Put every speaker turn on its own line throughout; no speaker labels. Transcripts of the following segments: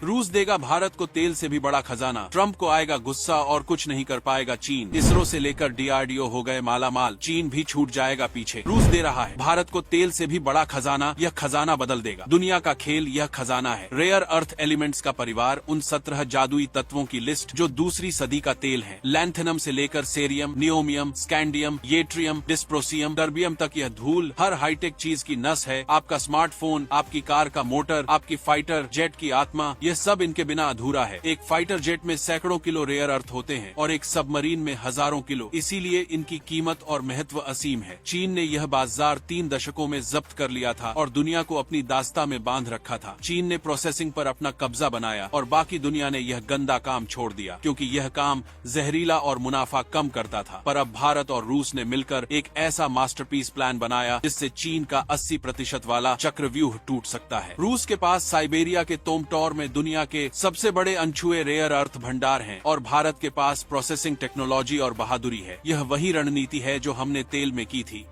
रूस देगा भारत को तेल से भी बड़ा खजाना, ट्रंप को आएगा गुस्सा और कुछ नहीं कर पाएगा चीन। इसरो से लेकर डीआरडीओ हो गए मालामाल, चीन भी छूट जाएगा पीछे। रूस दे रहा है भारत को तेल से भी बड़ा खजाना, यह खजाना बदल देगा दुनिया का खेल, यह खजाना है रेयर अर्थ एलिमेंट्स का परिवार, उन 17 जादुई तत्वों की लिस्ट जो दूसरी सदी का तेल है। लैंथेनम से लेकर सेरियम, नियोमियम, स्कैंडियम, येट्रियम, डिस्प्रोसियम, टर्बियम तक यह धूल हर हाईटेक चीज की नस है। आपका स्मार्टफोन, आपकी कार का मोटर, आपकी फाइटर जेट की आत्मा, यह सब इनके बिना अधूरा है। एक फाइटर जेट में सैकड़ों किलो रेयर अर्थ होते हैं और एक सबमरीन में हजारों किलो, इसीलिए इनकी कीमत और महत्व असीम है। चीन ने यह बाजार 3 दशकों में जब्त कर लिया था और दुनिया को अपनी दास्ता में बांध रखा था। चीन ने प्रोसेसिंग पर अपना कब्जा बनाया और बाकी दुनिया ने यह गंदा काम छोड़ दिया, क्योंकि यह काम जहरीला और मुनाफा कम करता था। पर अब भारत और रूस ने मिलकर एक ऐसा मास्टरपीस प्लान बनाया जिससे चीन का 80% वाला चक्रव्यूह टूट सकता है। रूस के पास साइबेरिया के तोमटोर में दुनिया के सबसे बड़े अनछुए रेयर अर्थ भंडार हैं और भारत के पास प्रोसेसिंग टेक्नोलॉजी और बहादुरी है। यह वही रणनीति है जो हमने तेल में की थी,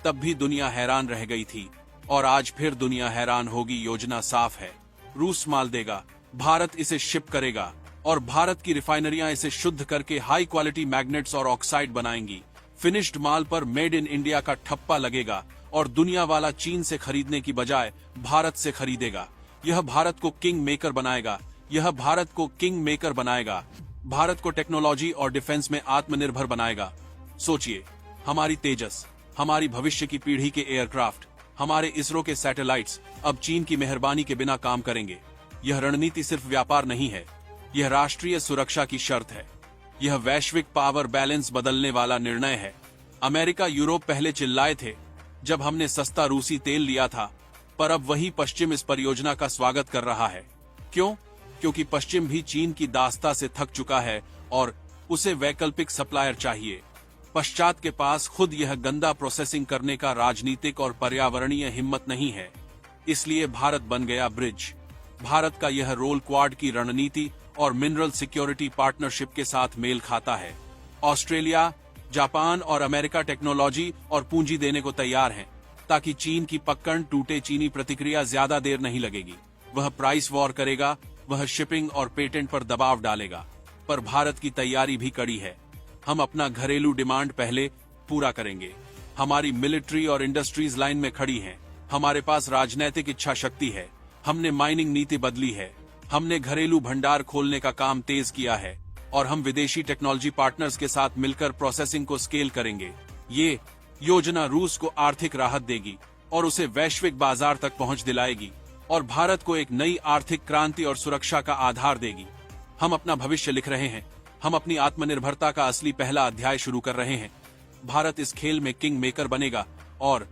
तब भी दुनिया हैरान रह गई थी और आज फिर दुनिया हैरान होगी। योजना साफ है, रूस माल देगा, भारत इसे शिप करेगा और भारत की रिफाइनरियां इसे शुद्ध करके हाई क्वालिटी मैग्नेट्स और ऑक्साइड बनाएंगी। फिनिश्ड माल पर मेड इन इंडिया का ठप्पा लगेगा और दुनिया वाला चीन से खरीदने की बजाय भारत से खरीदेगा। यह भारत को किंग मेकर बनाएगा, यह भारत को किंग मेकर बनाएगा, भारत को टेक्नोलॉजी और डिफेंस में आत्मनिर्भर बनाएगा। सोचिए, हमारी तेजस, हमारी भविष्य की पीढ़ी के एयरक्राफ्ट, हमारे इसरो के सैटेलाइट्स अब चीन की मेहरबानी के बिना काम करेंगे। यह रणनीति सिर्फ व्यापार नहीं है, यह राष्ट्रीय सुरक्षा की शर्त है। यह वैश्विक पावर बैलेंस बदलने वाला निर्णय है। अमेरिका, यूरोप पहले चिल्लाए थे जब हमने सस्ता रूसी तेल लिया था, पर अब वही पश्चिम इस परियोजना का स्वागत कर रहा है। क्यों? क्योंकि पश्चिम भी चीन की दास्ता से थक चुका है और उसे वैकल्पिक सप्लायर चाहिए। पश्चात के पास खुद यह गंदा प्रोसेसिंग करने का राजनीतिक और पर्यावरणीय हिम्मत नहीं है, इसलिए भारत बन गया ब्रिज। भारत का यह रोल क्वाड की रणनीति और मिनरल सिक्योरिटी पार्टनरशिप के साथ मेल खाता है। ऑस्ट्रेलिया, जापान और अमेरिका टेक्नोलॉजी और पूंजी देने को तैयार हैं, ताकि चीन की पकड़ टूटे। चीनी प्रतिक्रिया ज्यादा देर नहीं लगेगी, वह प्राइस वॉर करेगा, वह शिपिंग और पेटेंट पर दबाव डालेगा। पर भारत की तैयारी भी कड़ी है। हम अपना घरेलू डिमांड पहले पूरा करेंगे। हमारी मिलिट्री और इंडस्ट्रीज लाइन में खड़ी हैं। हमारे पास राजनीतिक इच्छा शक्ति है। हमने माइनिंग नीति बदली है। हमने घरेलू भंडार खोलने का काम तेज किया है और हम विदेशी टेक्नोलॉजी पार्टनर्स के साथ मिलकर प्रोसेसिंग को स्केल करेंगे। ये योजना रूस को आर्थिक राहत देगी और उसे वैश्विक बाजार तक पहुंच दिलाएगी और भारत को एक नई आर्थिक क्रांति और सुरक्षा का आधार देगी। हम अपना भविष्य लिख रहे हैं। हम अपनी आत्मनिर्भरता का असली पहला अध्याय शुरू कर रहे हैं। भारत इस खेल में किंग मेकर बनेगा और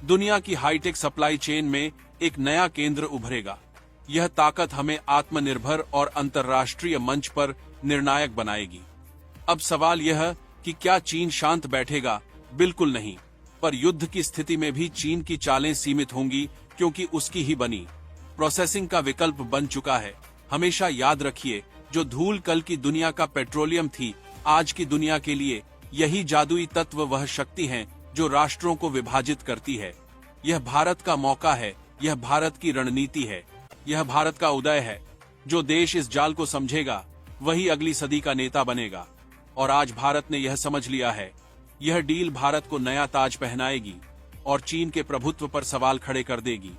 दुनिया की हाईटेक सप्लाई चेन में एक नया केंद्र उभरेगा। यह ताकत हमें आत्मनिर्भर और अंतर्राष्ट्रीय मंच पर निर्णायक बनाएगी। अब सवाल यह कि क्या चीन शांत बैठेगा? बिल्कुल नहीं। पर युद्ध की स्थिति में भी चीन की चालें सीमित होंगी, क्योंकि उसकी ही बनी प्रोसेसिंग का विकल्प बन चुका है। हमेशा याद रखिए, जो धूल कल की दुनिया का पेट्रोलियम थी, आज की दुनिया के लिए यही जादुई तत्व वह शक्ति है जो राष्ट्रों को विभाजित करती है। यह भारत का मौका है, यह भारत की रणनीति है, यह भारत का उदय है। जो देश इस जाल को समझेगा वही अगली सदी का नेता बनेगा। और आज भारत ने यह समझ लिया है। यह डील भारत को नया ताज पहनाएगी और चीन के प्रभुत्व पर सवाल खड़े कर देगी।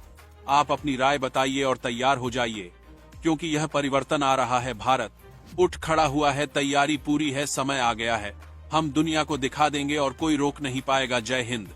आप अपनी राय बताइए और तैयार हो जाइए, क्योंकि यह परिवर्तन आ रहा है। भारत उठ खड़ा हुआ है, तैयारी पूरी है, समय आ गया है। हम दुनिया को दिखा देंगे और कोई रोक नहीं पाएगा। जय हिंद।